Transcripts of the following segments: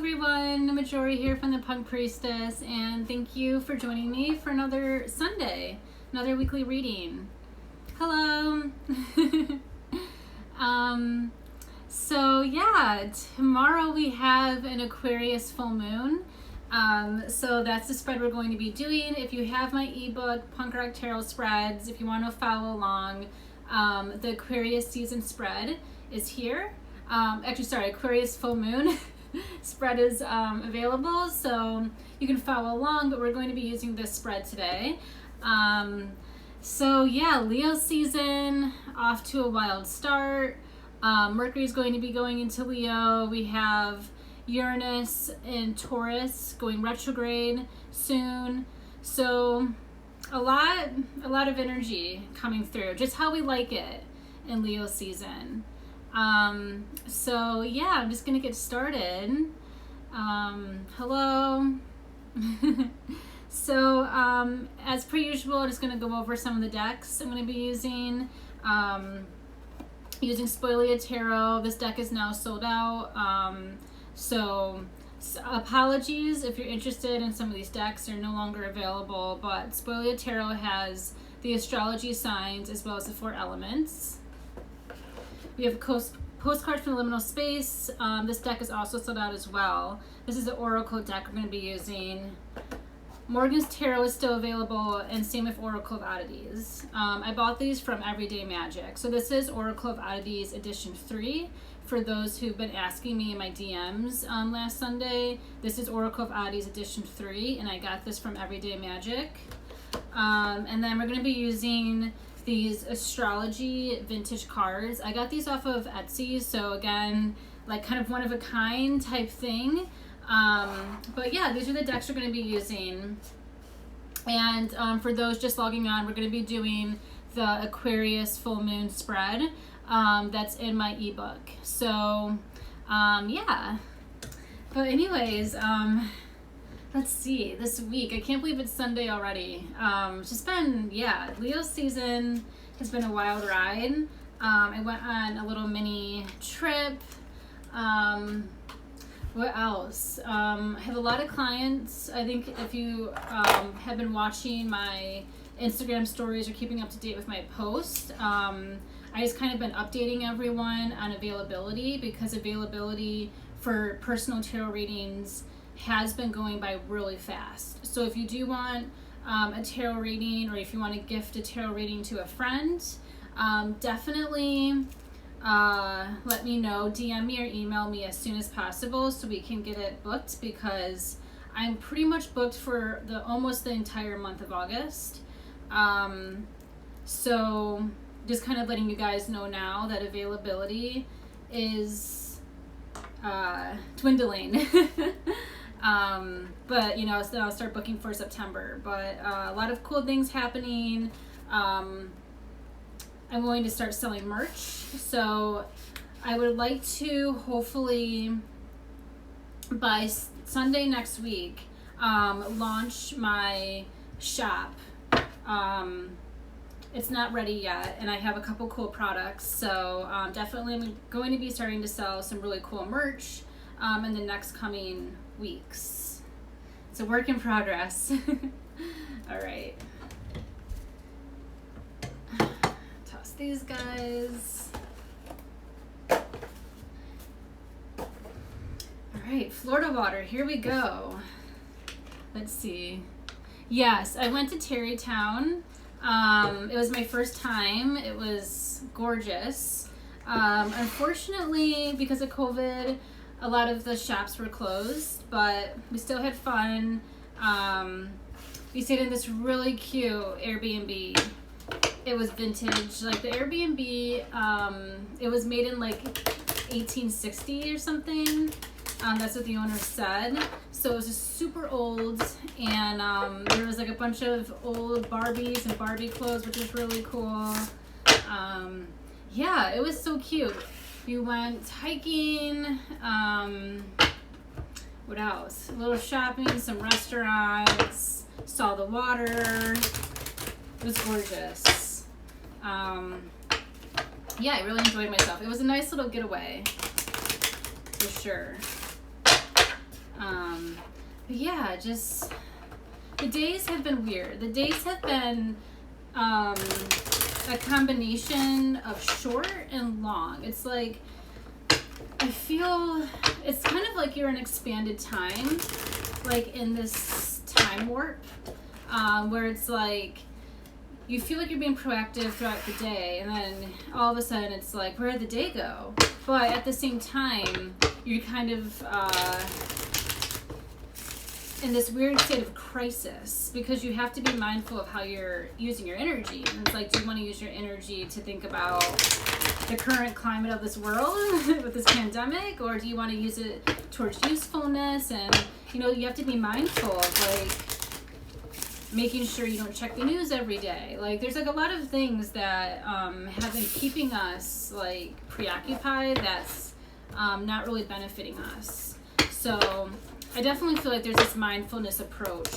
everyone, Majori here from the Punk Priestess, and thank you for joining me for another Sunday, another weekly reading. Hello. So yeah, tomorrow we have an Aquarius full moon. So that's the spread we're going to be doing. If you have my ebook, Punk Rock Tarot Spreads, if you want to follow along, the Aquarius season spread is here. Aquarius full moon spread is available, so you can follow along, but we're going to be using this spread today. So yeah, Leo season off to a wild start. Mercury is going to be going into Leo. We have Uranus in Taurus going retrograde soon. So a lot of energy coming through, just how we like it in Leo season. So yeah, I'm just gonna get started. Hello. So as per usual, I'm just gonna go over some of the decks I'm gonna be using. Using Spoilia Tarot. This deck is now sold out. So apologies if you're interested in some of these decks. They're no longer available, but Spoilia Tarot has the astrology signs as well as the 4 elements. We have postcards from the liminal space. This deck is also sold out as well. This is the Oracle deck we're going to be using. Morgan's Tarot is still available, and same with Oracle of Oddities. I bought these from Everyday Magic. So this is Oracle of Oddities Edition 3. For those who've been asking me in my DMs last Sunday, this is Oracle of Oddities Edition 3, and I got this from Everyday Magic. And then we're going to be using these astrology vintage cards. I got these off of Etsy, so again, like kind of one of a kind type thing. But yeah, these are the decks we're going to be using. And for those just logging on, we're going to be doing the Aquarius full moon spread that's in my ebook. So yeah. But anyways, let's see, this week, I can't believe it's Sunday already. It's just been, yeah, Leo season has been a wild ride. I went on a little mini trip. What else? I have a lot of clients. I think if you have been watching my Instagram stories or keeping up to date with my posts, I just kind of been updating everyone on availability, because availability for personal tarot readings has been going by really fast. So if you do want a tarot reading, or if you want to gift a tarot reading to a friend, definitely let me know. DM me or email me as soon as possible so we can get it booked, because I'm pretty much booked for almost the entire month of August. So just kind of letting you guys know now that availability is dwindling. But you know, so I'll start booking for September. But a lot of cool things happening. I'm going to start selling merch, so I would like to hopefully by Sunday next week launch my shop. It's not ready yet, and I have a couple cool products, so definitely I'm going to be starting to sell some really cool merch in the next coming weeks. It's a work in progress. All right. Toss these guys. All right, Florida water, here we go. Let's see. Yes, I went to Tarrytown. It was my first time. It was gorgeous. Unfortunately, because of COVID, a lot of the shops were closed, but we still had fun. We stayed in this really cute Airbnb. It was vintage. Like the Airbnb, it was made in like 1860 or something. That's what the owner said. So it was just super old, and there was like a bunch of old Barbies and Barbie clothes, which is really cool. Yeah, it was so cute. We went hiking. What else? A little shopping, some restaurants, saw the water. It was gorgeous. Yeah, I really enjoyed myself. It was a nice little getaway, for sure. But yeah, just the days have been weird. The days have been a combination of short and long. It's like, I feel it's kind of like you're in expanded time, like in this time warp, where it's like you feel like you're being proactive throughout the day, and then all of a sudden it's like, where did the day go? But at the same time, you're kind of in this weird state of crisis, because you have to be mindful of how you're using your energy. And it's like, do you want to use your energy to think about the current climate of this world with this pandemic, or do you want to use it towards usefulness? And you know, you have to be mindful of like making sure you don't check the news every day. Like, there's like a lot of things that have been keeping us like preoccupied that's not really benefiting us. So I definitely feel like there's this mindfulness approach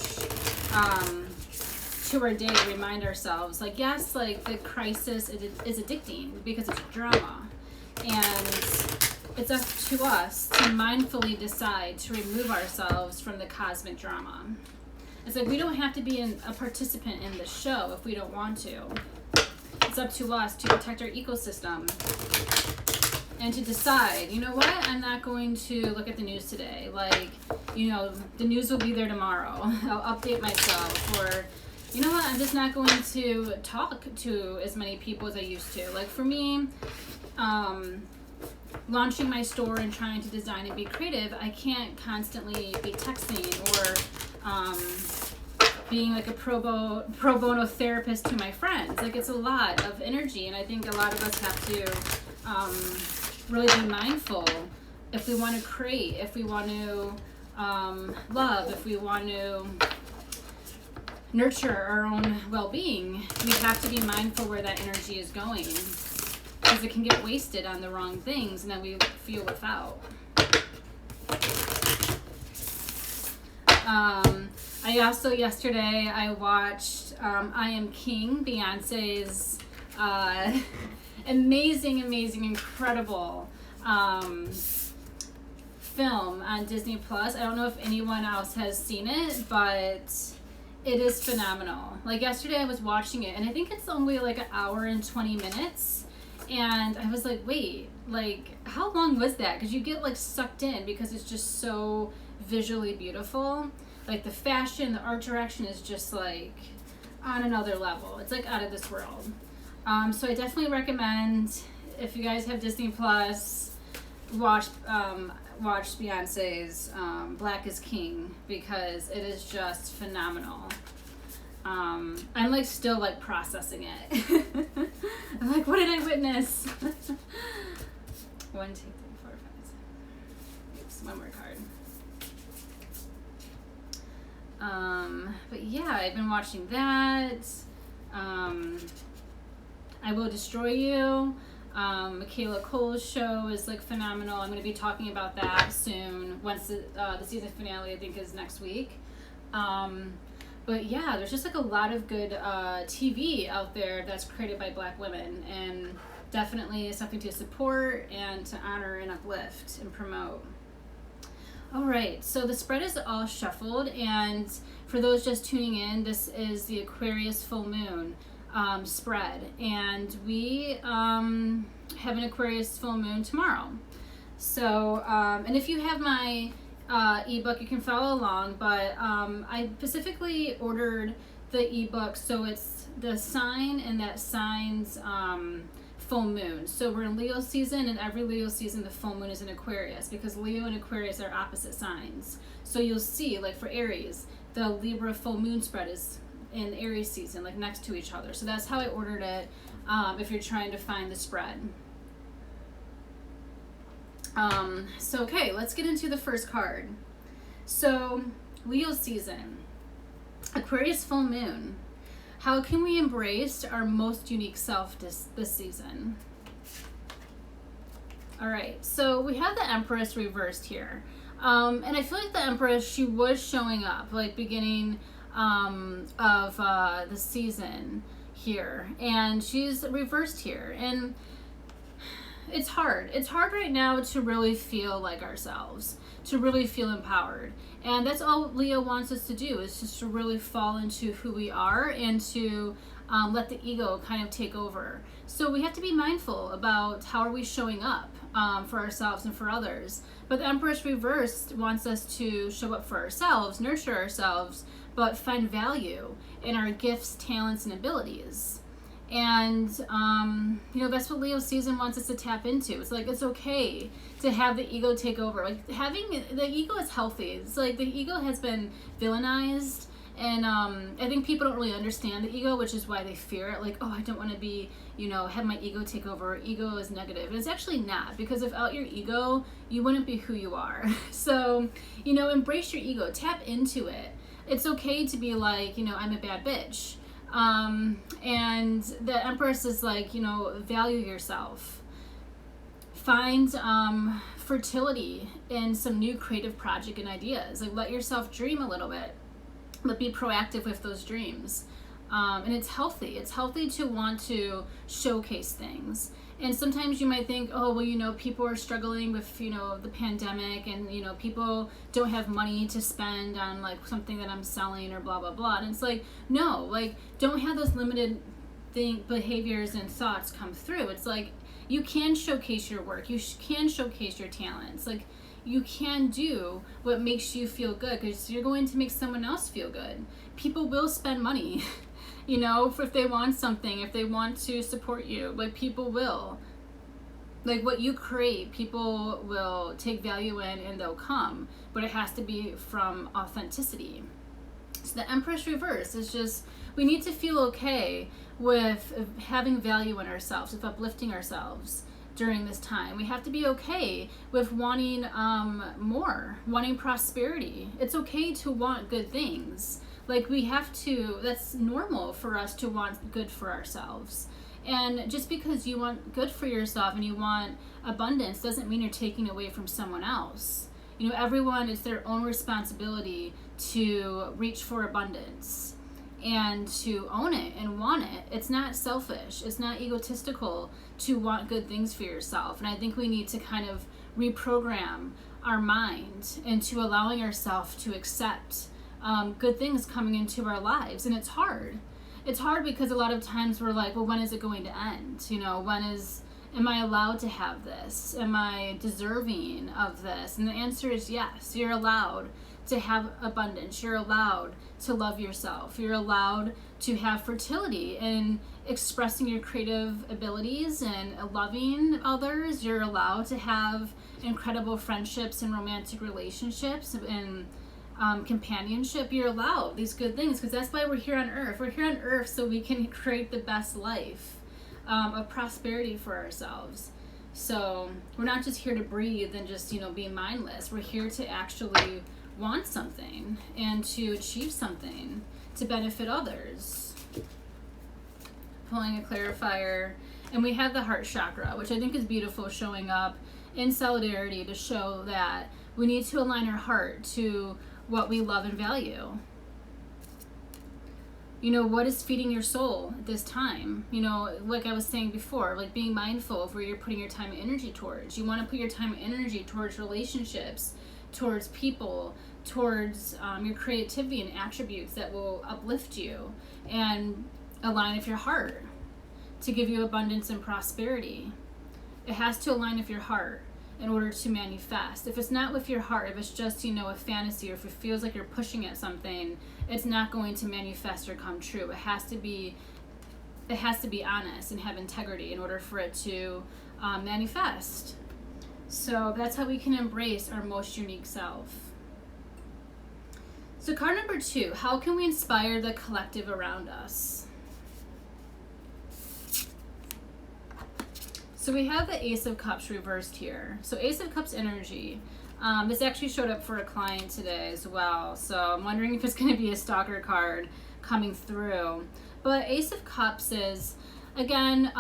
to our day to remind ourselves, like, yes, like the crisis is addicting because it's drama, and it's up to us to mindfully decide to remove ourselves from the cosmic drama. It's like, we don't have to be a participant in the show if we don't want to. It's up to us to protect our ecosystem and to decide, you know what, I'm not going to look at the news today. Like, you know, the news will be there tomorrow. I'll update myself. Or, you know what, I'm just not going to talk to as many people as I used to. Like, for me, launching my store and trying to design and be creative, I can't constantly be texting or being like a pro bono therapist to my friends. Like, it's a lot of energy, and I think a lot of us have to really be mindful if we want to create, if we want to love, if we want to nurture our own well-being. We have to be mindful where that energy is going, because it can get wasted on the wrong things, and then we feel without. I also, yesterday, I watched I Am King, Beyonce's amazing, incredible film on Disney Plus. I don't know if anyone else has seen it, but it is phenomenal. Like, yesterday I was watching it, and I think it's only like an hour and 20 minutes, and I was like, wait, like, how long was that? Because you get like sucked in, because it's just so visually beautiful. Like, the fashion, the art direction is just like on another level. It's like out of this world. So I definitely recommend, if you guys have Disney Plus, watch Beyonce's Black is King, because it is just phenomenal. I'm like still like processing it. I'm like, what did I witness? 1, 2, 3, 4, 5, 6. Oops, one more card. But yeah, I've been watching that. I Will Destroy You. Michaela Cole's show is like phenomenal. I'm going to be talking about that soon, once the season finale, I think, is next week. But yeah, there's just like a lot of good TV out there that's created by Black women, and definitely something to support and to honor and uplift and promote. All right, so the spread is all shuffled, and for those just tuning in, this is the Aquarius full moon spread, and we have an Aquarius full moon tomorrow. So, and if you have my ebook, you can follow along, but I specifically ordered the ebook so it's the sign and that sign's full moon. So we're in Leo season, and every Leo season the full moon is in Aquarius, because Leo and Aquarius are opposite signs. So you'll see, like for Aries, the Libra full moon spread is in Aries season, like next to each other. So that's how I ordered it, if you're trying to find the spread. So okay, let's get into the first card. So Leo season, Aquarius full moon. How can we embrace our most unique self this season? All right, so we have the Empress reversed here. And I feel like the Empress, she was showing up like beginning of the season here, and she's reversed here. And it's hard. It's hard right now to really feel like ourselves, to really feel empowered. And that's all Leo wants us to do, is just to really fall into who we are and to let the ego kind of take over. So we have to be mindful about how are we showing up for ourselves and for others. But the Empress reversed wants us to show up for ourselves, nurture ourselves, but find value in our gifts, talents, and abilities. And that's what Leo season wants us to tap into. It's like, it's okay to have the ego take over. Like, having the ego is healthy. It's like the ego has been villainized, and I think people don't really understand the ego, which is why they fear it. Like, oh, I don't want to be, have my ego take over. Ego is negative. And it's actually not, because without your ego, you wouldn't be who you are. So, embrace your ego, tap into it. It's okay to be like, I'm a bad bitch. And the Empress is like, value yourself. Find fertility in some new creative project and ideas. Like, let yourself dream a little bit, but be proactive with those dreams. And it's healthy. It's healthy to want to showcase things. And sometimes you might think, oh, well, people are struggling with, the pandemic, and, people don't have money to spend on, like, something that I'm selling or blah, blah, blah. And it's like, no, like, don't have those limited behaviors and thoughts come through. It's like, you can showcase your work. You can showcase your talents. Like, you can do what makes you feel good, because you're going to make someone else feel good. People will spend money. If they want something, if they want to support you, like, people will. Like, what you create, people will take value in and they'll come, but it has to be from authenticity. So the Empress reverse is just, we need to feel okay with having value in ourselves, with uplifting ourselves during this time. We have to be okay with wanting more, wanting prosperity. It's okay to want good things. Like, we have to, that's normal for us to want good for ourselves. And just because you want good for yourself and you want abundance doesn't mean you're taking away from someone else. Everyone, it's their own responsibility to reach for abundance and to own it and want it. It's not selfish. It's not egotistical to want good things for yourself. And I think we need to kind of reprogram our mind into allowing ourselves to accept good things coming into our lives. And it's hard. It's hard because a lot of times we're like, well, when is it going to end? Am I allowed to have this? Am I deserving of this? And the answer is yes. You're allowed to have abundance. You're allowed to love yourself. You're allowed to have fertility and expressing your creative abilities and loving others. You're allowed to have incredible friendships and romantic relationships and companionship. You're allowed these good things, because that's why we're here on earth. We're here on earth so we can create the best life of prosperity for ourselves. So we're not just here to breathe and just be mindless. We're here to actually want something and to achieve something to benefit others. Pulling a clarifier, and we have the heart chakra, which I think is beautiful, showing up in solidarity to show that we need to align our heart to what we love and value. What is feeding your soul at this time? Like I was saying before, like, being mindful of where you're putting your time and energy towards. You want to put your time and energy towards relationships, towards people, towards your creativity and attributes that will uplift you and align with your heart to give you abundance and prosperity. It has to align with your heart in order to manifest. If it's not with your heart, if it's just, a fantasy, or if it feels like you're pushing at something, it's not going to manifest or come true. It has to be honest and have integrity in order for it to manifest. So that's how we can embrace our most unique self. So card number 2, how can we inspire the collective around us? So we have the Ace of Cups reversed here. So Ace of Cups energy. This actually showed up for a client today as well. So I'm wondering if it's going to be a stalker card coming through. But Ace of Cups is, again,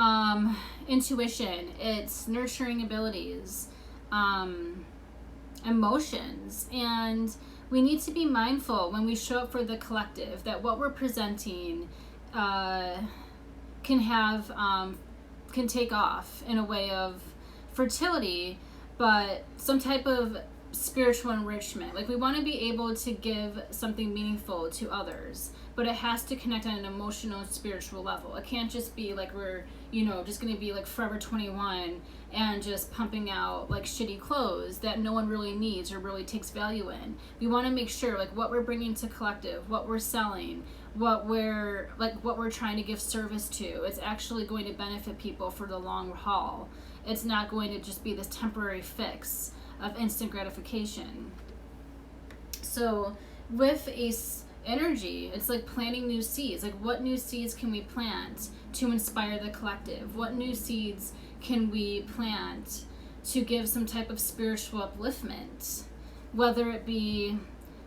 intuition. It's nurturing abilities, emotions. And we need to be mindful when we show up for the collective that what we're presenting can take off in a way of fertility, but some type of spiritual enrichment. Like, we want to be able to give something meaningful to others, but it has to connect on an emotional and spiritual level. It can't just be like we're, just going to be like Forever 21 and just pumping out like shitty clothes that no one really needs or really takes value in. We want to make sure like what we're bringing to collective, what we're selling, what we're trying to give service to, it's actually going to benefit people for the long haul. It's not going to just be this temporary fix of instant gratification. So with Ace energy, it's like planting new seeds. Like, what new seeds can we plant to inspire the collective? What new seeds can we plant to give some type of spiritual upliftment? Whether it be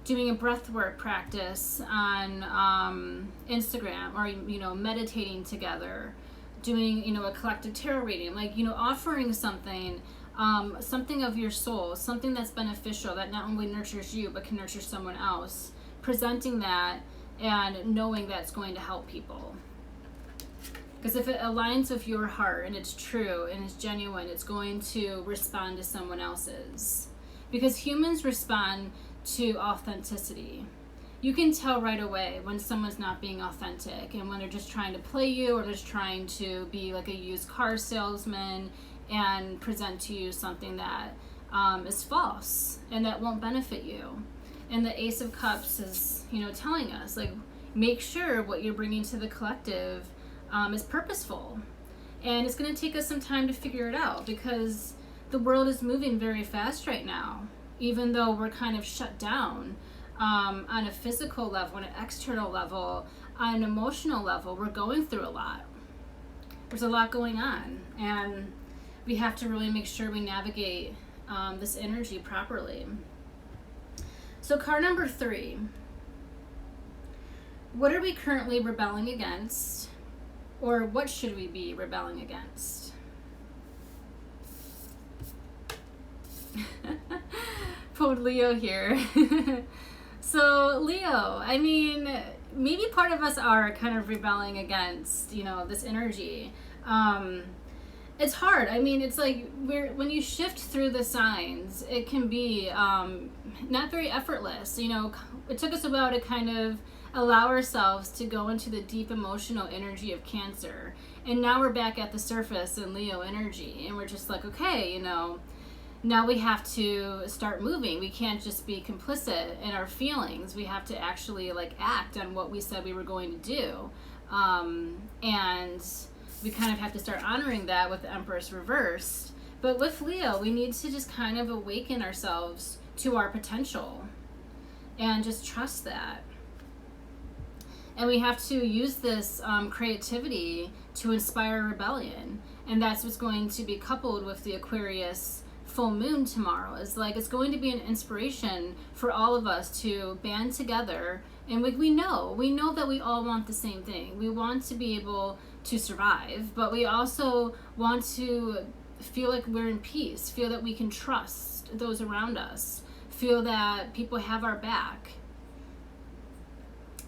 doing a breathwork practice on Instagram, or meditating together, doing a collective tarot reading, like offering something of your soul, something that's beneficial, that not only nurtures you but can nurture someone else, presenting that and knowing that's going to help people. Because if it aligns with your heart and it's true and it's genuine, it's going to respond to someone else's. Because humans respond to authenticity. You can tell right away when someone's not being authentic, and when they're just trying to play you, or just trying to be like a used car salesman and present to you something that is false and that won't benefit you. And the Ace of Cups is, telling us, like, make sure what you're bringing to the collective is purposeful. And it's going to take us some time to figure it out, because the world is moving very fast right now. Even though we're kind of shut down on a physical level, on an external level, on an emotional level, we're going through a lot. There's a lot going on, and we have to really make sure we navigate this energy properly. So card number 3. What are we currently rebelling against? Or what should we be rebelling against? Pulled Leo here. So Leo, I mean, maybe part of us are kind of rebelling against, this energy. It's hard. I mean, it's like when you shift through the signs, it can be not very effortless. It took us a while to kind of allow ourselves to go into the deep emotional energy of Cancer. And now we're back at the surface in Leo energy. And we're just like, okay, now we have to start moving. We can't just be complicit in our feelings. We have to actually act on what we said we were going to do. And we kind of have to start honoring that with the Empress reversed. But with Leo, we need to just kind of awaken ourselves to our potential and just trust that. And we have to use this creativity to inspire rebellion. And that's what's going to be coupled with the Aquarius full moon tomorrow. It's going to be an inspiration for all of us to band together. And we know that we all want the same thing. We want to be able to survive, but we also want to feel like we're in peace, feel that we can trust those around us, feel that people have our back,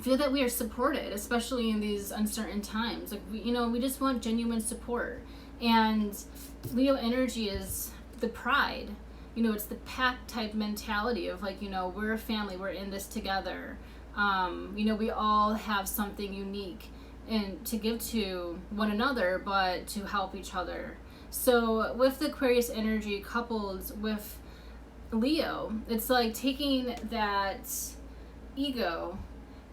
feel that we are supported, especially in these uncertain times. We just want genuine support. And Leo energy is the pride. It's the pack type mentality of we're a family, we're in this together. We all have something unique and to give to one another, but to help each other. So with the Aquarius energy coupled with Leo, it's like taking that ego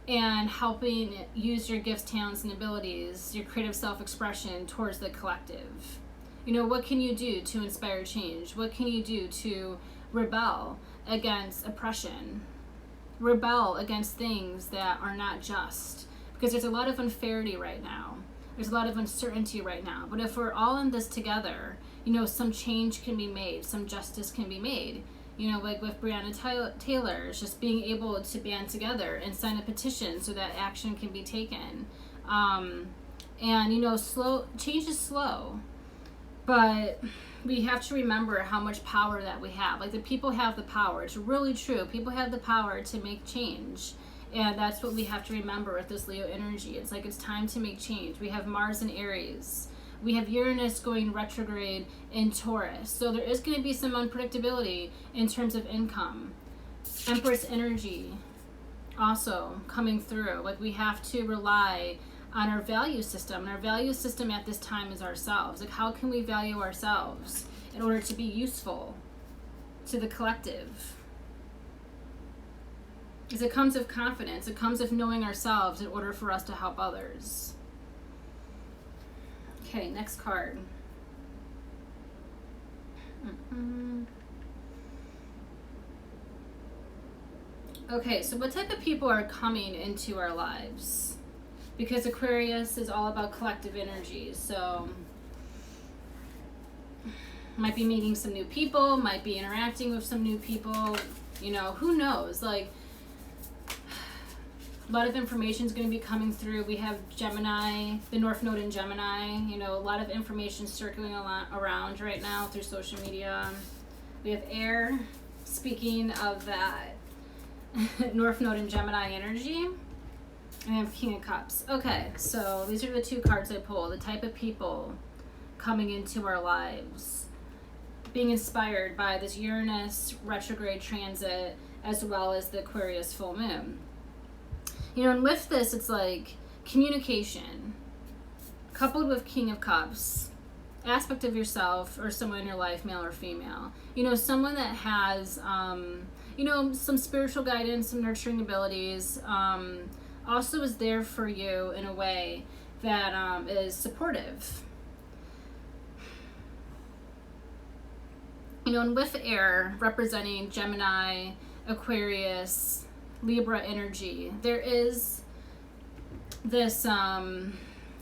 and helping use your gifts, talents, and abilities, your creative self-expression towards the collective. What can you do to inspire change? What can you do to rebel against oppression? Rebel against things that are not just. Because there's a lot of unfairity right now. There's a lot of uncertainty right now. But if we're all in this together, some change can be made, some justice can be made. Like with Breonna Taylor, it's just being able to band together and sign a petition so that action can be taken. Slow change is slow, but we have to remember how much power that we have. The people have the power. It's really true. People have the power to make change. And that's what we have to remember with this Leo energy. It's time to make change. We have Mars in Aries, We have Uranus going retrograde in Taurus. So there is going to be some unpredictability in terms of income. Empress energy also coming through. Like, we have to rely on our value system. And our value system at this time is ourselves. Like, how can we value ourselves in order to be useful to the collective? Because it comes with confidence. It comes with knowing ourselves in order for us to help others. Okay, next card. Okay, so what type of people are coming into our lives? Because Aquarius is all about collective energy, so might be meeting some new people, might be interacting with some new people, you know, who knows? Like, a lot of information is going to be coming through. We have Gemini, the North Node in Gemini, you know, a lot of information circling around right now through social media. We have air, speaking of that North Node in Gemini energy. And I have King of Cups. Okay, so these are the two cards I pulled. The type of people coming into our lives, being inspired by this Uranus retrograde transit, as well as the Aquarius full moon. You know, and with this, it's like communication, coupled with King of Cups, aspect of yourself or someone in your life, male or female. You know, someone that has, you know, some spiritual guidance, some nurturing abilities, also is there for you in a way that is supportive. You know, and with air representing Gemini, Aquarius, Libra energy, there is this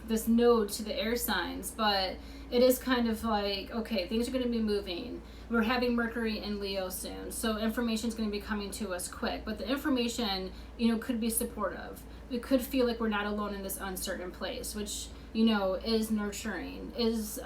this node to the air signs, but it is kind of like, okay, things are going to be moving. We're having Mercury in Leo soon, so information is going to be coming to us quick, but the information, you know, could be supportive. We could feel like we're not alone in this uncertain place, which, you know, is nurturing, is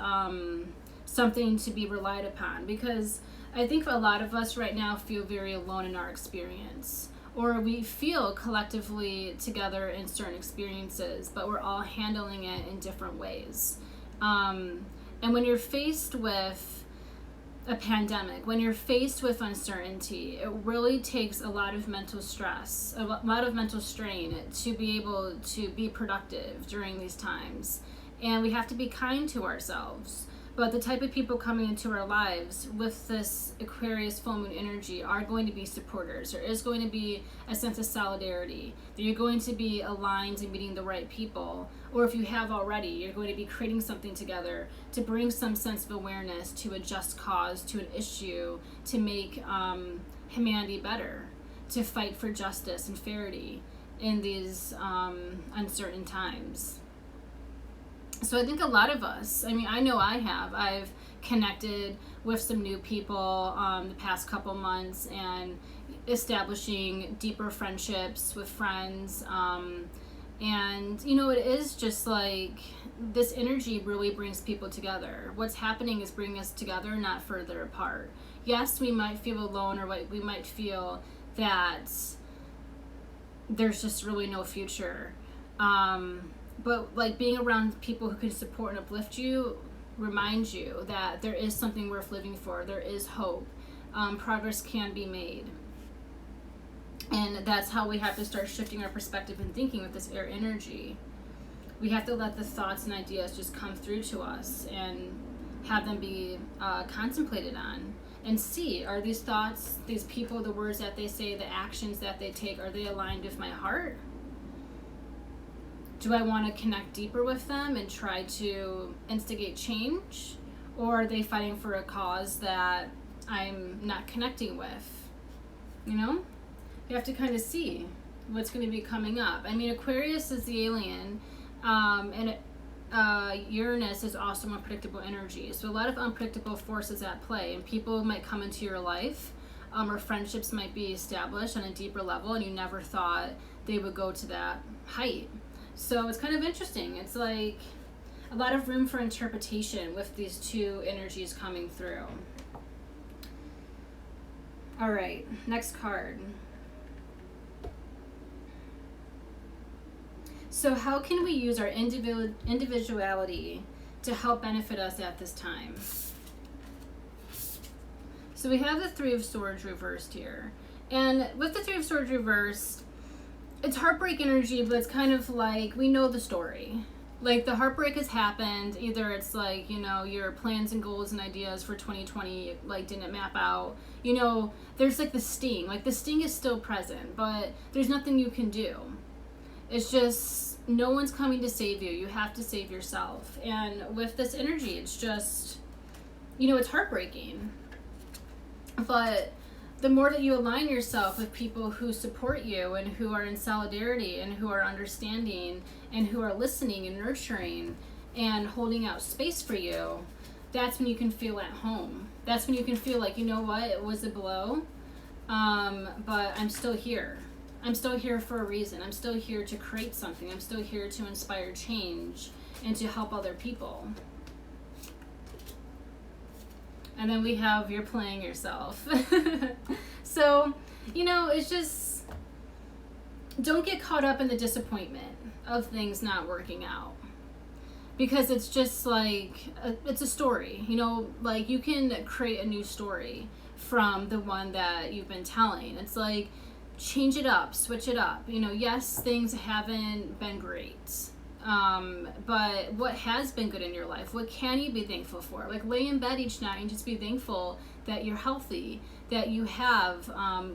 something to be relied upon, because I think a lot of us right now feel very alone in our experience, or we feel collectively together in certain experiences, but we're all handling it in different ways. And when you're faced with a pandemic, when you're faced with uncertainty, it really takes a lot of mental stress, a lot of mental strain to be able to be productive during these times. And we have to be kind to ourselves. But the type of people coming into our lives with this Aquarius full moon energy are going to be supporters. There is going to be a sense of solidarity. That you're going to be aligned and meeting the right people. Or if you have already, you're going to be creating something together to bring some sense of awareness to a just cause, to an issue, to make humanity better, to fight for justice and fairness in these uncertain times. So I think a lot of us, I mean, I know I've connected with some new people the past couple months and establishing deeper friendships with friends. And, you know, it is just like this energy really brings people together. What's happening is bringing us together, not further apart. Yes, we might feel alone, or we might feel that there's just really no future. But like being around people who can support and uplift you reminds you that there is something worth living for. There is hope. Progress can be made. And that's how we have to start shifting our perspective and thinking with this air energy. We have to let the thoughts and ideas just come through to us and have them be contemplated on. And see, are these thoughts, these people, the words that they say, the actions that they take, are they aligned with my heart? Do I want to connect deeper with them and try to instigate change? Or are they fighting for a cause that I'm not connecting with? You know? You have to kind of see what's going to be coming up. I mean, Aquarius is the alien, and Uranus is also unpredictable energy. So a lot of unpredictable forces at play, and people might come into your life, or friendships might be established on a deeper level, and you never thought they would go to that height. So it's kind of interesting. It's like a lot of room for interpretation with these two energies coming through. All right, next card. So how can we use our individuality to help benefit us at this time. So we have the Three of Swords reversed here. And with the Three of Swords reversed, it's heartbreak energy, but it's kind of like, we know the story. Like, the heartbreak has happened. Either it's like, you know, your plans and goals and ideas for 2020, like, didn't map out. You know, there's like the sting. Like, the sting is still present, but there's nothing you can do. It's just, no one's coming to save you. You have to save yourself. And with this energy, it's just, you know, it's heartbreaking. But the more that you align yourself with people who support you and who are in solidarity and who are understanding and who are listening and nurturing and holding out space for you, that's when you can feel at home. That's when you can feel like, you know what, it was a blow, but I'm still here. I'm still here for a reason. I'm still here to create something. I'm still here to inspire change and to help other people. And then we have you're playing yourself. So, you know, it's just, don't get caught up in the disappointment of things not working out. Because it's just like, it's a story. You know, like, you can create a new story from the one that you've been telling. It's like, change it up, switch it up. You know, yes, things haven't been great. But what has been good in your life? What can you be thankful for? Like, lay in bed each night and just be thankful that you're healthy, that you have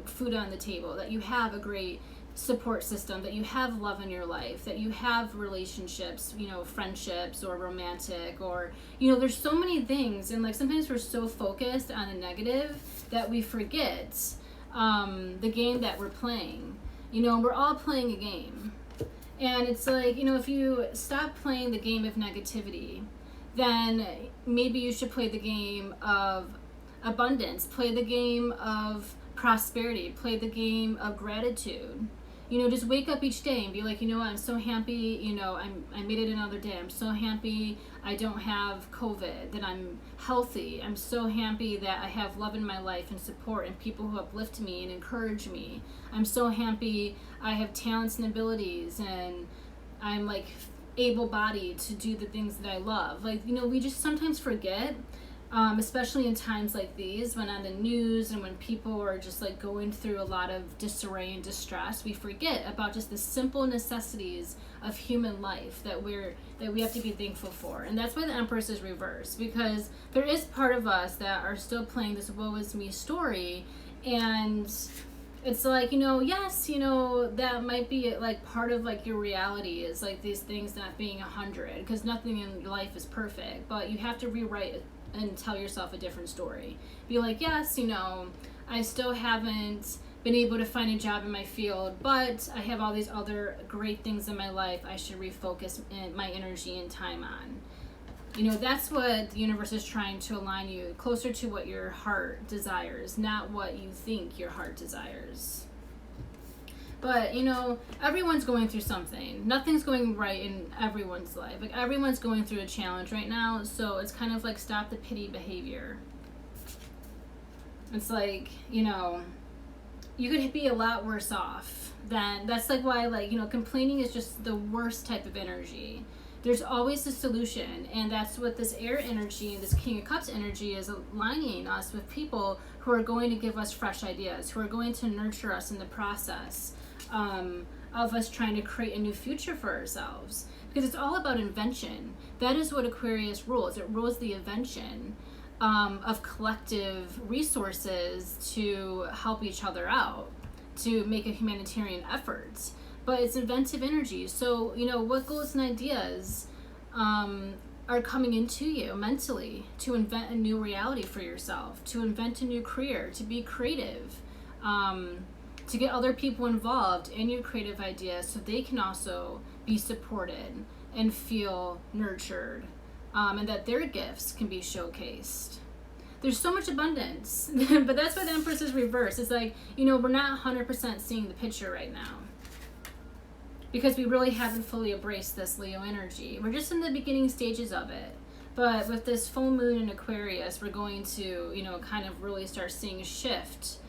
food on the table, that you have a great support system, that you have love in your life, that you have relationships, you know, friendships or romantic, or, you know, there's so many things. And like, sometimes we're so focused on the negative that we forget the game that we're playing. You know, we're all playing a game. And it's like, you know, if you stop playing the game of negativity, then maybe you should play the game of abundance, play the game of prosperity, play the game of gratitude. You know, just wake up each day and be like, you know what, I'm so happy, you know, I made it another day. I'm so happy I don't have COVID, that I'm healthy. I'm so happy that I have love in my life and support and people who uplift me and encourage me. I'm so happy I have talents and abilities and I'm like able-bodied to do the things that I love. Like, you know, we just sometimes forget, especially in times like these, when on the news and when people are just like going through a lot of disarray and distress, we forget about just the simple necessities of human life that we have to be thankful for. And that's why the Empress is reversed, because there is part of us that are still playing this woe is me story. And it's like, you know, yes, you know, that might be like part of like your reality is like these things not being 100, because nothing in life is perfect, but you have to rewrite it and tell yourself a different story. Be like, yes, you know, I still haven't been able to find a job in my field, but I have all these other great things in my life I should refocus my energy and time on. You know, that's what the universe is trying to align you closer to what your heart desires, not what you think your heart desires. But, you know, everyone's going through something. Nothing's going right in everyone's life. Like, everyone's going through a challenge right now, so it's kind of like, stop the pity behavior. It's like, you know, you could be a lot worse off. That's like why, like, you know, complaining is just the worst type of energy. There's always a solution, and that's what this air energy and this King of Cups energy is, aligning us with people who are going to give us fresh ideas, who are going to nurture us in the process of us trying to create a new future for ourselves. Because it's all about invention. That is what Aquarius rules. It rules the invention of collective resources to help each other out, to make a humanitarian effort. But it's inventive energy. So, you know, what goals and ideas are coming into you mentally to invent a new reality for yourself, to invent a new career, to be creative, to get other people involved in your creative ideas so they can also be supported and feel nurtured, and that their gifts can be showcased. There's so much abundance, but that's why the Empress is reversed. It's like, you know, we're not 100% seeing the picture right now, because we really haven't fully embraced this Leo energy. We're just in the beginning stages of it. But with this full moon in Aquarius, we're going to, you know, kind of really start seeing a shift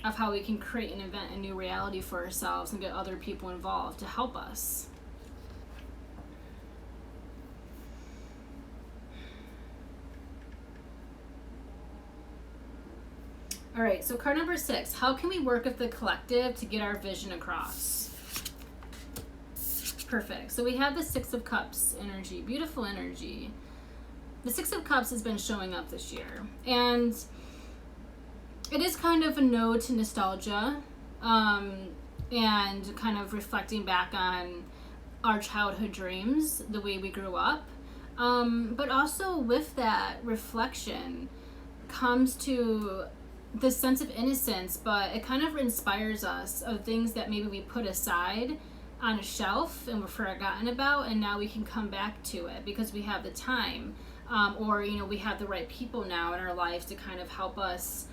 of how we can create and invent a new reality for ourselves and get other people involved to help us. All right, so card number 6. How can we work with the collective to get our vision across? Perfect. So we have the 6 of Cups energy, beautiful energy. The 6 of Cups has been showing up this year, and it is kind of a nod to nostalgia, and kind of reflecting back on our childhood dreams, the way we grew up. But also with that reflection comes to this sense of innocence, but it kind of inspires us of things that maybe we put aside on a shelf and we're forgotten about, and now we can come back to it because we have the time, or we have the right people now in our lives to kind of help us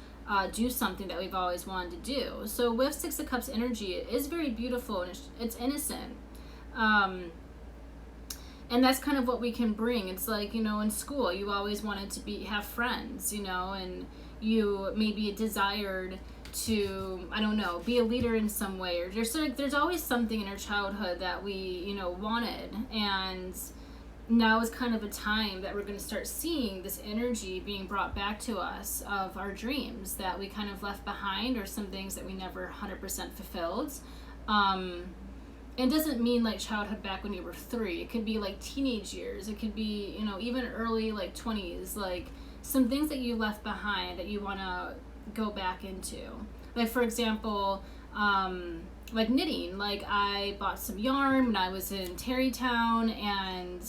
do something that we've always wanted to do. So with 6 of Cups energy, it is very beautiful and it's innocent, and that's kind of what we can bring. It's like, in school you always wanted to have friends, and you maybe desired to, I don't know, be a leader in some way, or there's always something in our childhood that we wanted, and now is kind of a time that we're going to start seeing this energy being brought back to us of our dreams that we kind of left behind, or some things that we never 100% fulfilled. It doesn't mean like childhood back when you were 3. It could be like teenage years. It could be, even early like 20s, like some things that you left behind that you want to go back into. Like, for example, like knitting. Like, I bought some yarn when I was in Terrytown, and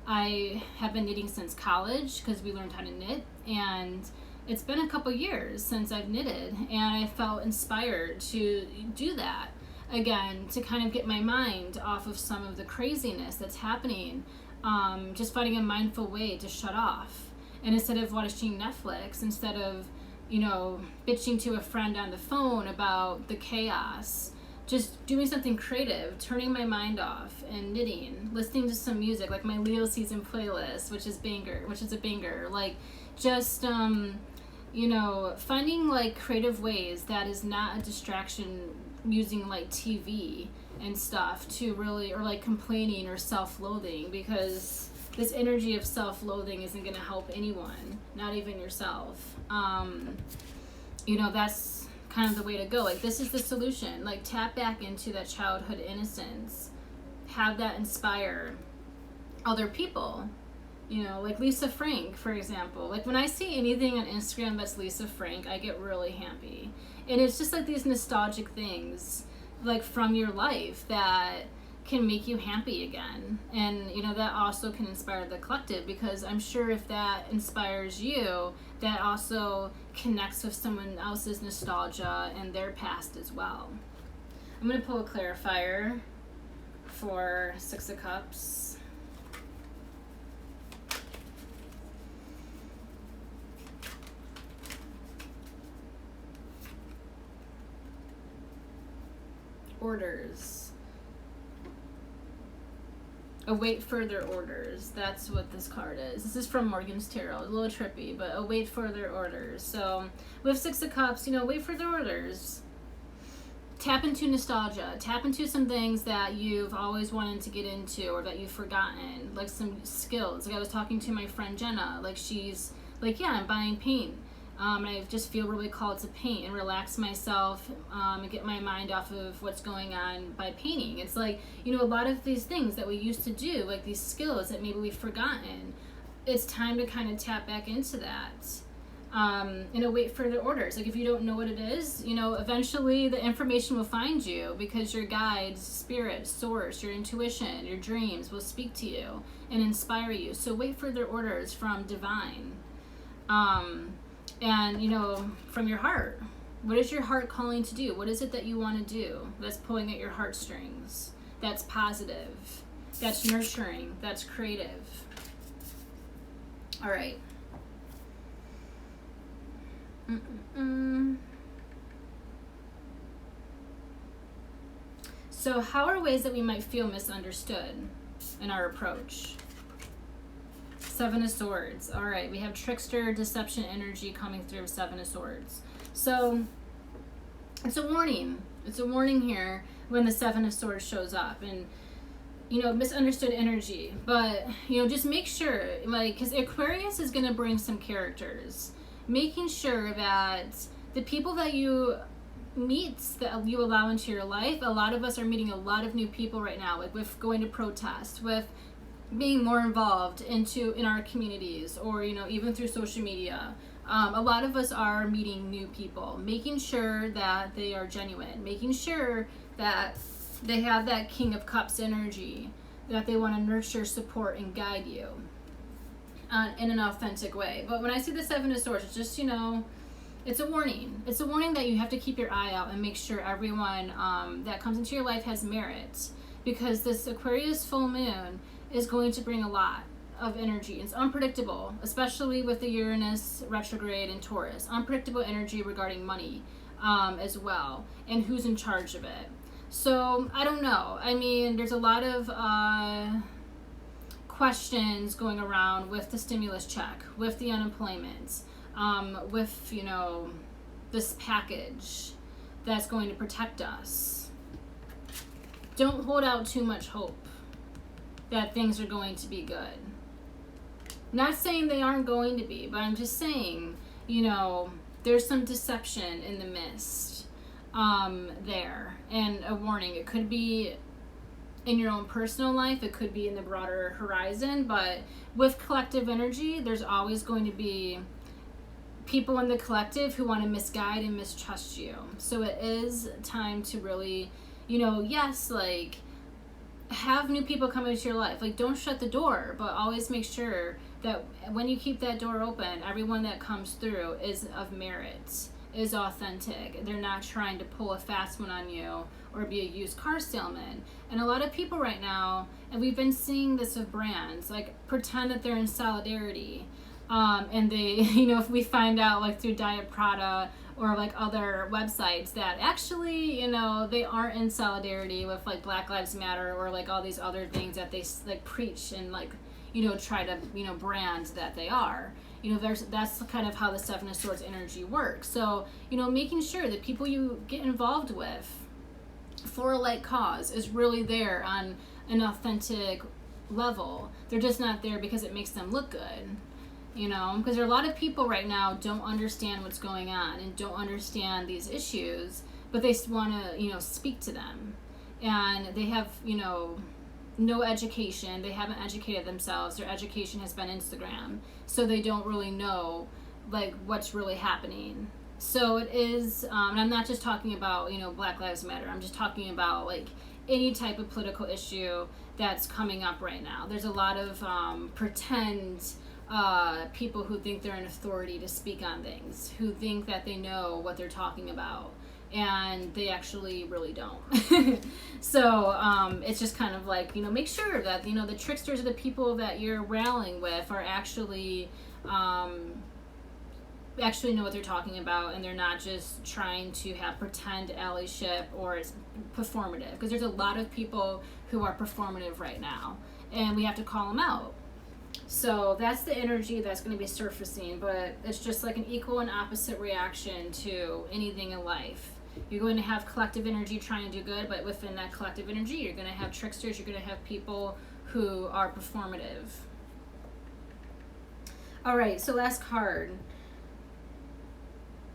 I have been knitting since college because we learned how to knit, and it's been a couple years since I've knitted, and I felt inspired to do that again, to kind of get my mind off of some of the craziness that's happening, just finding a mindful way to shut off. And instead of watching Netflix, instead of bitching to a friend on the phone about the chaos, just doing something creative, turning my mind off and knitting, listening to some music, like my Leo season playlist, which is a banger, like just finding like creative ways that is not a distraction, using like TV and stuff to really, or like complaining or self-loathing, because this energy of self-loathing isn't going to help anyone, not even yourself. That's kind of the way to go. Like, this is the solution. Like, tap back into that childhood innocence. Have that inspire other people. Like Lisa Frank, for example. Like, when I see anything on Instagram that's Lisa Frank, I get really happy. And it's just like these nostalgic things, like from your life, that can make you happy again. And that also can inspire the collective, because I'm sure if that inspires you, that also connects with someone else's nostalgia and their past as well. I'm going to pull a clarifier for 6 of Cups. Orders. Await further orders. That's what this card is. This is from Morgan's Tarot. A little trippy, but await further orders. So with 6 of Cups, wait further orders. Tap into nostalgia. Tap into some things that you've always wanted to get into, or that you've forgotten, like some skills. Like, I was talking to my friend Jenna. Like, she's like, yeah, I'm buying paint. And I just feel really called to paint and relax myself, and get my mind off of what's going on by painting. It's like, a lot of these things that we used to do, like these skills that maybe we've forgotten, it's time to kind of tap back into that, and await further orders. Like, if you don't know what it is, eventually the information will find you, because your guides, spirit, source, your intuition, your dreams will speak to you and inspire you. So wait further orders from divine. And, from your heart. What is your heart calling to do? What is it that you want to do that's pulling at your heartstrings? That's positive. That's nurturing. That's creative. All right. So how are ways that we might feel misunderstood in our approach? 7 of Swords. All right, we have trickster, deception energy coming through. 7 of Swords. So it's a warning. It's a warning here when the 7 of Swords shows up, and misunderstood energy. But just make sure, like, because Aquarius is going to bring some characters, making sure that the people that you meet, that you allow into your life, a lot of us are meeting a lot of new people right now, like with going to protest, with being more involved in our communities, or even through social media. A lot of us are meeting new people, making sure that they are genuine, making sure that they have that King of Cups energy, that they want to nurture, support, and guide you in an authentic way. But when I see the Seven of Swords, it's just, it's a warning. It's a warning that you have to keep your eye out and make sure everyone that comes into your life has merit, because this Aquarius full moon is going to bring a lot of energy. It's unpredictable, especially with the Uranus retrograde in Taurus. Unpredictable energy regarding money as well, and who's in charge of it. So I don't know. I mean, there's a lot of questions going around with the stimulus check, with the unemployment, with this package that's going to protect us. Don't hold out too much hope that things are going to be good. Not saying they aren't going to be, but I'm just saying, there's some deception in the mist there, and a warning. It could be in your own personal life, it could be in the broader horizon, but with collective energy, there's always going to be people in the collective who want to misguide and mistrust you. So it is time to really, yes, like, have new people come into your life. Like, don't shut the door, but always make sure that when you keep that door open, everyone that comes through is of merit, is authentic. They're not trying to pull a fast one on you or be a used car salesman. And a lot of people right now, and we've been seeing this with brands, like, pretend that they're in solidarity. And they, if we find out, like, through Diet Prada or like other websites, that actually, they aren't in solidarity with like Black Lives Matter or like all these other things that they like preach and like, try to, brand that they are. That's kind of how the Seven of Swords energy works. So, making sure that people you get involved with for a like cause is really there on an authentic level. They're just not there because it makes them look good. Because there are a lot of people right now don't understand what's going on and don't understand these issues, but they want to, speak to them. And they have, no education. They haven't educated themselves. Their education has been Instagram. So they don't really know, like, what's really happening. So it is, and I'm not just talking about, Black Lives Matter. I'm just talking about, like, any type of political issue that's coming up right now. There's a lot of pretend people who think they're an authority to speak on things, who think that they know what they're talking about, and they actually really don't. So it's just kind of like, make sure that, the tricksters or the people that you're rallying with are actually know what they're talking about, and they're not just trying to have pretend allyship or it's performative, because there's a lot of people who are performative right now, and we have to call them out. So that's the energy that's going to be surfacing, but it's just like an equal and opposite reaction to anything in life. You're going to have collective energy trying to do good, but within that collective energy, you're going to have tricksters, you're going to have people who are performative. All right, so last card.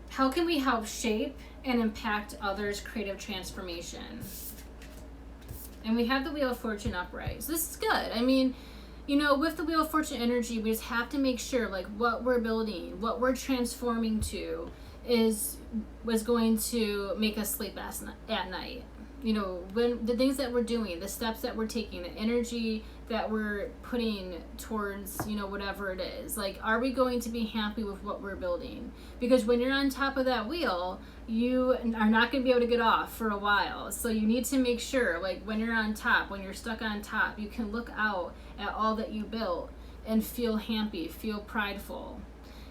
How can we help shape and impact others' creative transformation? And we have the Wheel of Fortune upright. So this is good. I mean, with the Wheel of Fortune energy, we just have to make sure, like, what we're building, what we're transforming to was going to make us sleep at night. When the things that we're doing, the steps that we're taking, the energy that we're putting towards, whatever it is. Like, are we going to be happy with what we're building? Because when you're on top of that wheel, you are not going to be able to get off for a while. So you need to make sure, like, when you're on top, when you're stuck on top, you can look out at all that you built and feel happy, feel prideful.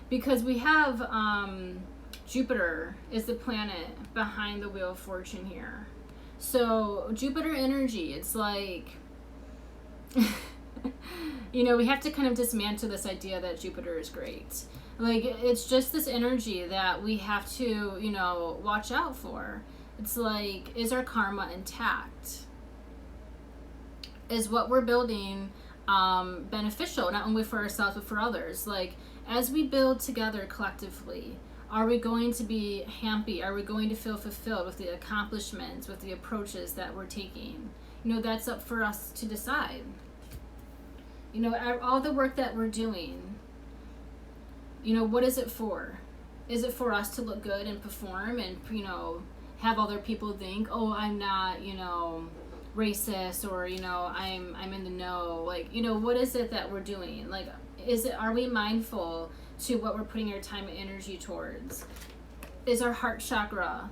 Because we have Jupiter is the planet behind the Wheel of Fortune here. So Jupiter energy, it's like, we have to kind of dismantle this idea that Jupiter is great. Like, it's just this energy that we have to, watch out for. It's like, is our karma intact? Is what we're building beneficial, not only for ourselves, but for others? Like, as we build together collectively, Are we going to be happy? Are we going to feel fulfilled with the accomplishments, with the approaches that we're taking? You know, that's up for us to decide. You know, all the work that we're doing, you know, what is it for? Is it for us to look good and perform and, you know, have other people think, oh, I'm not, you know, racist, or, you know, I'm in the know? Like, you know, what is it that we're doing? Like, are we mindful to what we're putting our time and energy towards? Is our heart chakra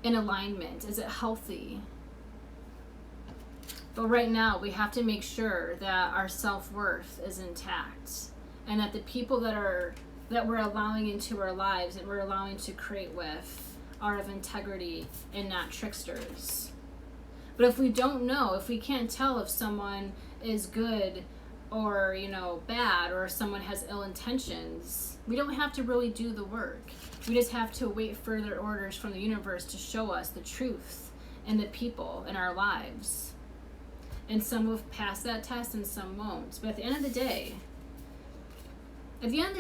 in alignment? Is it healthy? But right now, we have to make sure that our self-worth is intact, and that the people that we're allowing into our lives and we're allowing to create with are of integrity and not tricksters. But if we don't know, if we can't tell if someone is good or, you know, bad, or someone has ill intentions, we don't have to really do the work. We just have to wait further orders from the universe to show us the truth and the people in our lives. And some will pass that test and some won't. But at the end of the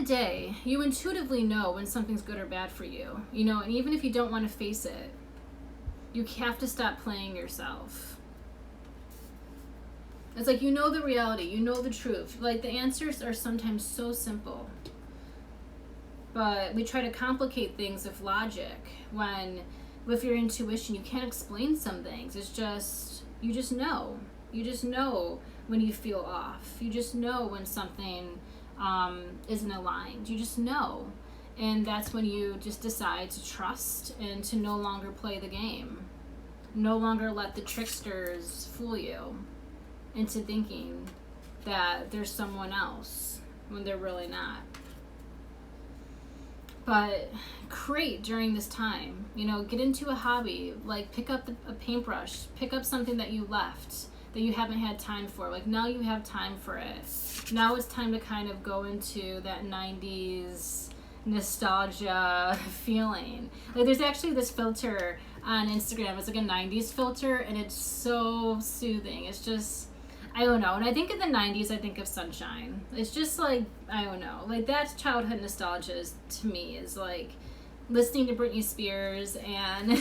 day, you intuitively know when something's good or bad for you. You know, and even if you don't want to face it, you have to stop playing yourself. It's like, you know the reality, you know the truth. Like, the answers are sometimes so simple. But we try to complicate things with logic, when with your intuition you can't explain some things. It's just, you just know. You just know when you feel off. You just know when something isn't aligned. You just know. And that's when you just decide to trust and to no longer play the game. No longer let the tricksters fool you into thinking that there's someone else when they're really not. But create during this time. You know, get into a hobby. Like, pick up a paintbrush. Pick up something that you left, that you haven't had time for. Like, now you have time for it. Now it's time to kind of go into that 90s nostalgia feeling. Like, there's actually this filter on Instagram. It's like a 90s filter, and it's so soothing. It's just, I don't know. And I think in the 90s, I think of sunshine. It's just like, I don't know. Like, that's childhood nostalgia to me, is like listening to Britney Spears and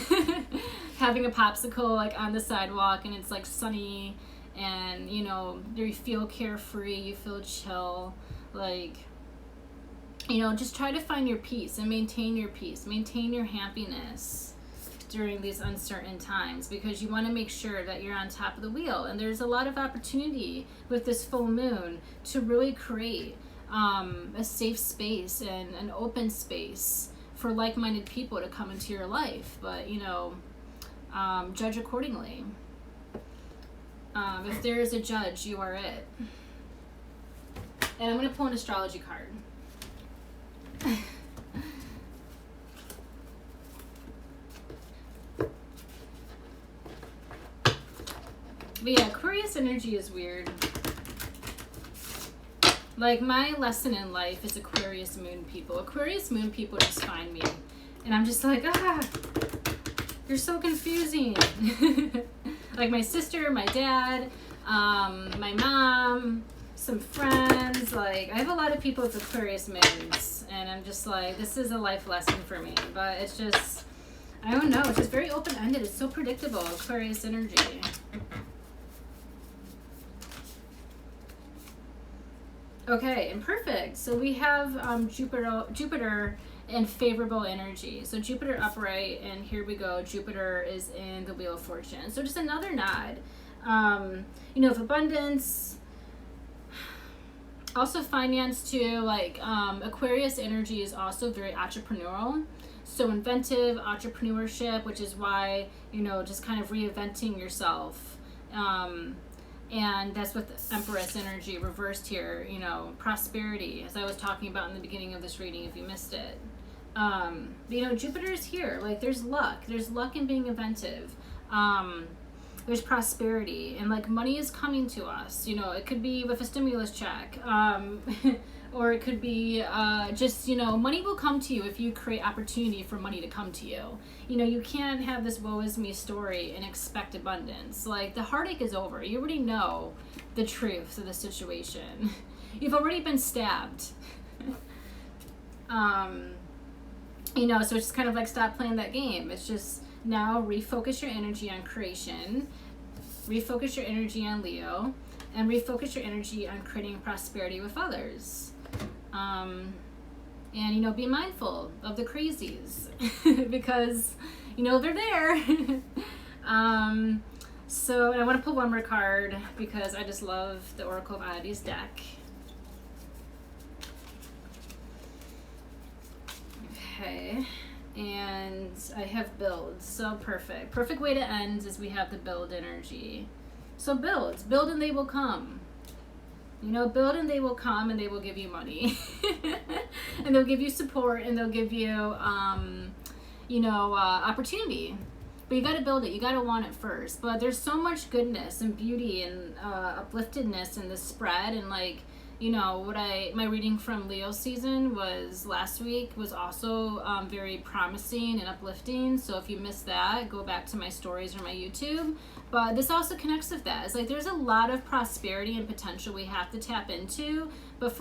having a popsicle like on the sidewalk, and it's like sunny, and, you know, you feel carefree, you feel chill. Like, you know, just try to find your peace and maintain your peace, maintain your happiness during these uncertain times, because you want to make sure that you're on top of the wheel. And there's a lot of opportunity with this full moon to really create a safe space and an open space for like-minded people to come into your life. But, you know, judge accordingly. If there is a judge, you are it. And I'm going to pull an astrology card. But yeah, Aquarius energy is weird. Like, my lesson in life is Aquarius moon people. Aquarius moon people just find me, and I'm just like, you're so confusing. Like, my sister, my dad, my mom, some friends. Like, I have a lot of people with Aquarius moons, and I'm just like, this is a life lesson for me. But it's just, I don't know, it's just very open-ended. It's so predictable, Aquarius energy. Okay, and perfect. So we have Jupiter in favorable energy. So Jupiter upright, and here we go. Jupiter is in the Wheel of Fortune. So just another nod, you know, of abundance. Also finance too. Like, Aquarius energy is also very entrepreneurial. So inventive, entrepreneurship, which is why, you know, just kind of reinventing yourself. And that's what the Empress energy reversed here, you know, prosperity, as I was talking about in the beginning of this reading, if you missed it. You know, Jupiter is here. Like, there's luck. There's luck in being inventive. There's prosperity, and like, money is coming to us. You know, it could be with a stimulus check, or it could be just, you know, money will come to you if you create opportunity for money to come to you. You know, you can't have this woe is me story and expect abundance. Like, the heartache is over. You already know the truth of the situation. You've already been stabbed. you know, so it's just kind of like stop playing that game. It's just now refocus your energy on creation, refocus your energy on Leo, and refocus your energy on creating prosperity with others. And, you know, be mindful of the crazies because, you know, they're there. So I want to pull one more card because I just love the Oracle of Oddities deck. Okay, and I have build, so perfect. Perfect way to end is we have the build energy. So build and they will come. You know, build and they will come and they will give you money. And they'll give you support and they'll give you, you know, opportunity. But you got to build it. You got to want it first. But there's so much goodness and beauty and upliftedness in the spread. And like, you know, my reading from Leo season was last week was also very promising and uplifting. So if you missed that, go back to my stories or my YouTube. But this also connects with that. It's like there's a lot of prosperity and potential we have to tap into. But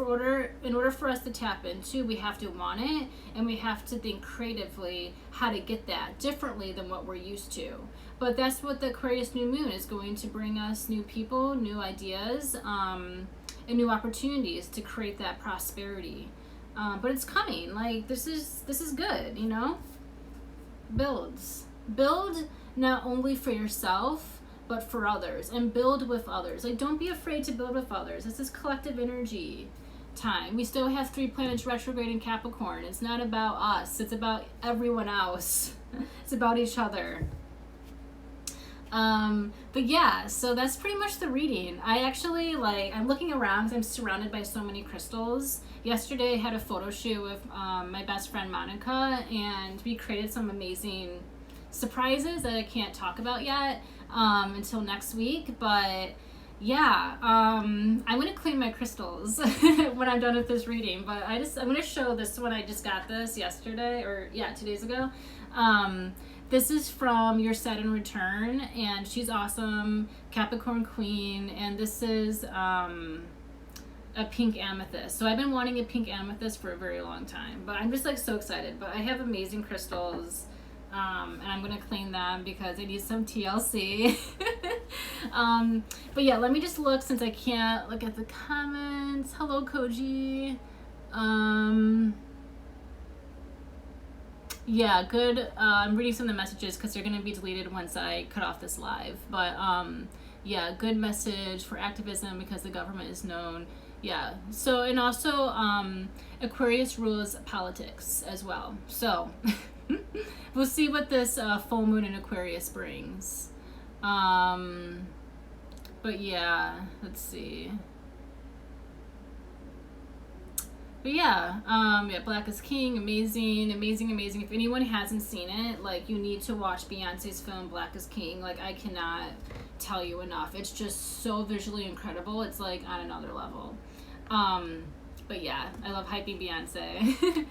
in order for us to tap into, we have to want it, and we have to think creatively how to get that differently than what we're used to. But that's what the Aquarius new moon is going to bring us: new people, new ideas, and new opportunities to create that prosperity. But it's coming. Like this is good, you know. Build not only for yourself but for others, and build with others. Like, don't be afraid to build with others. This is collective energy time. We still have 3 planets retrograde in Capricorn. It's not about us, it's about everyone else. It's about each other. But yeah, so that's pretty much the reading. I actually, like, I'm looking around because I'm surrounded by so many crystals. Yesterday I had a photo shoot with my best friend Monica, and we created some amazing surprises that I can't talk about yet until next week. But yeah, I'm gonna clean my crystals when I'm done with this reading. But I'm gonna show this one. I just got this yesterday, or yeah, 2 days ago. This is from Your Saturn Return, and she's awesome, Capricorn Queen, and this is a pink amethyst. So I've been wanting a pink amethyst for a very long time, but I'm just like so excited. But I have amazing crystals. And I'm going to clean them because I need some TLC. But yeah, let me just look since I can't look at the comments. Hello, Koji. Yeah, good. I'm reading some of the messages because they're going to be deleted once I cut off this live. But yeah, good message for activism because the government is known. Yeah. So, and also Aquarius rules politics as well. So we'll see what this full moon in Aquarius brings. But yeah, let's see. But yeah, yeah, Black is King, amazing. If anyone hasn't seen it, like, you need to watch Beyonce's film Black is King. Like, I cannot tell you enough. It's just so visually incredible. It's like on another level. But yeah, I love hyping Beyonce.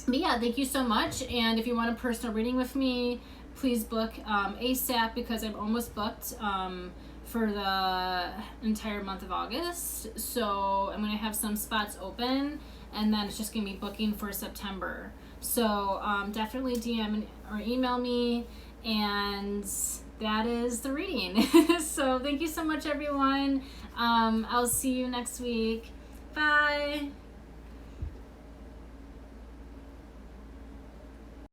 But yeah, thank you so much. And if you want a personal reading with me, please book ASAP because I'm almost booked for the entire month of August. So I'm going to have some spots open, and then it's just going to be booking for September. So definitely DM or email me, and that is the reading. So thank you so much, everyone. I'll see you next week. Bye.